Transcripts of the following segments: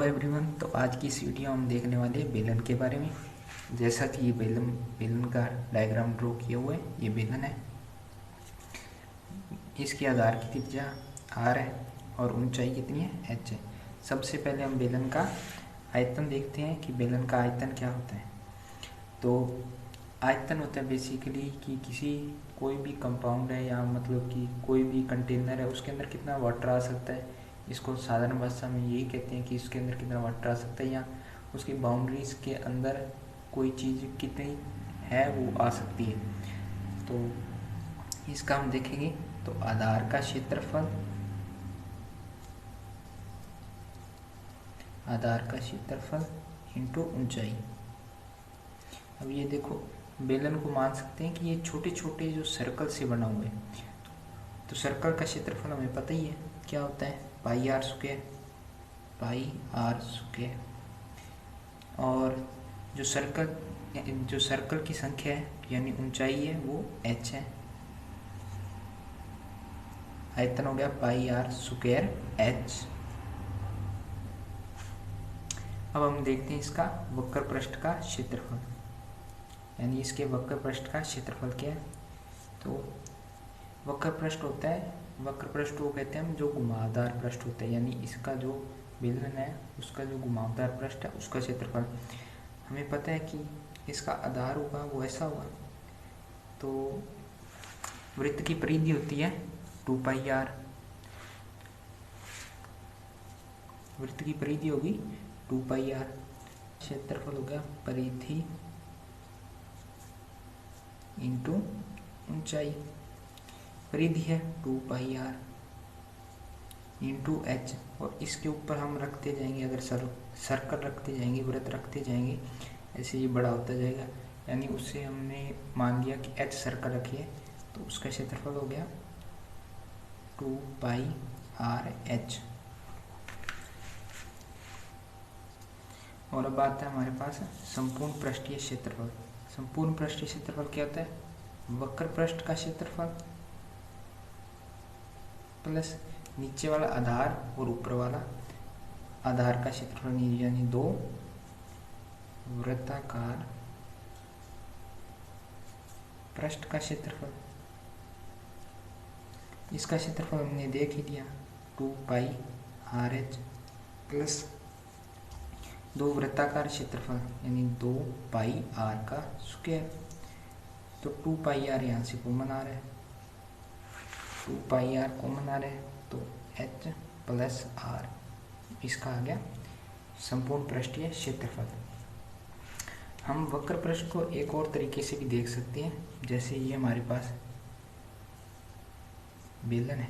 Hello everyone, तो आज की इस वीडियो हम देखने वाले हैं बेलन के बारे में। जैसा कि ये बेलन बेलन का डायग्राम ड्रॉ किया हुआ है, ये बेलन है। इसकी आधार की त्रिज्या r है और ऊंचाई कितनी है, h है। सबसे पहले हम बेलन का आयतन देखते हैं कि बेलन का आयतन क्या होता है। तो आयतन होता है बेसिकली कि किसी कोई भी कंपाउंड है या मतलब कि कोई भी कंटेनर है, उसके अंदर कितना वाटर आ सकता है। इसको साधारण भाषा में यही कहते हैं कि इसके अंदर कितना वाटर आ सकता है, या उसकी बाउंड्रीज के अंदर कोई चीज़ कितनी है वो आ सकती है। तो इसका हम देखेंगे। तो आधार का क्षेत्रफल, आधार का क्षेत्रफल इंटू ऊंचाई। अब ये देखो, बेलन को मान सकते हैं कि ये छोटे छोटे जो सर्कल से बना हुआ है। तो सर्कल का क्षेत्रफल हमें पता ही है क्या होता है, pi r square, pi r square. और जो सर्कल की संख्या है यानी ऊंचाई है वो h है। आयतन हो गया पाई आर स्क्वायर h। अब हम देखते हैं इसका वक्र पृष्ठ का क्षेत्रफल, यानी इसके वक्र पृष्ठ का क्षेत्रफल क्या है। तो वक्र पृष्ठ होता है, वक्र पृष्ठ वो कहते हैं हम जो घुमावदार पृष्ठ होता है, यानी इसका जो बेलन है उसका जो घुमावदार पृष्ठ है उसका क्षेत्रफल। हमें पता है कि इसका आधार होगा वो ऐसा होगा। तो वृत्त की परिधि होती है 2 पाई आर, वृत्त की परिधि होगी 2 पाई आर। क्षेत्रफल हो गया परिधि इंटू ऊंचाई। परिधि है 2 पाई आर इंटू एच, और इसके ऊपर हम रखते जाएंगे, अगर सर्कल रखते जाएंगे, वृत्त रखते जाएंगे, ऐसे ये बड़ा होता जाएगा। यानी उससे हमने मान लिया कि एच सर्कल रखी है, तो उसका क्षेत्रफल हो गया 2 पाई आर एच। और अब आता है हमारे पास संपूर्ण पृष्ठीय क्षेत्रफल। संपूर्ण पृष्ठीय क्षेत्रफल क्या होता है, वक्र पृष्ठ का क्षेत्रफल प्लस नीचे वाला आधार और ऊपर वाला आधार का क्षेत्रफल, यानी 2 वृत्ताकार पृष्ठ का क्षेत्रफल। इसका क्षेत्रफल हमने देख ही लिया 2 पाई आर एच प्लस 2 वृत्ताकार क्षेत्रफल यानी 2 पाई आर का स्क्वायर। तो 2 पाई आर यहाँ से कॉमन आ रहा है, 2 पाई आर कॉमन आ रहा है, तो एच प्लस आर, इसका आ गया संपूर्ण पृष्ठीय क्षेत्रफल। हम वक्र पृष्ठ को एक और तरीके से भी देख सकते हैं। जैसे ये हमारे पास बेलन है,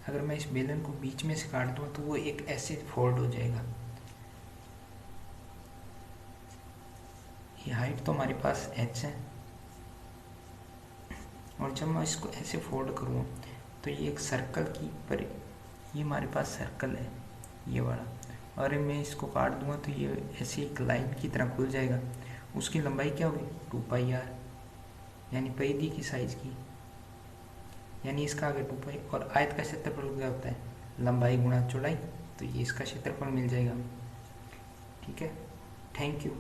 अगर मैं इस बेलन को बीच में से काट दूँ तो वो एक ऐसे फोल्ड हो जाएगा। ये हाइट तो हमारे पास h है, और जब मैं इसको ऐसे फोल्ड करूँ तो ये एक सर्कल की पर, ये हमारे पास सर्कल है ये वाला, और मैं इसको काट दूंगा तो ये ऐसे एक लाइन की तरह खुल जाएगा। उसकी लंबाई क्या होगी 2 पाई आर, यानी परिधि की साइज की, यानी इसका आगे 2 पाई। और आयत का क्षेत्रफल क्या होता है, लंबाई गुणा चौड़ाई, तो ये इसका क्षेत्रफल मिल जाएगा। ठीक है, थैंक यू।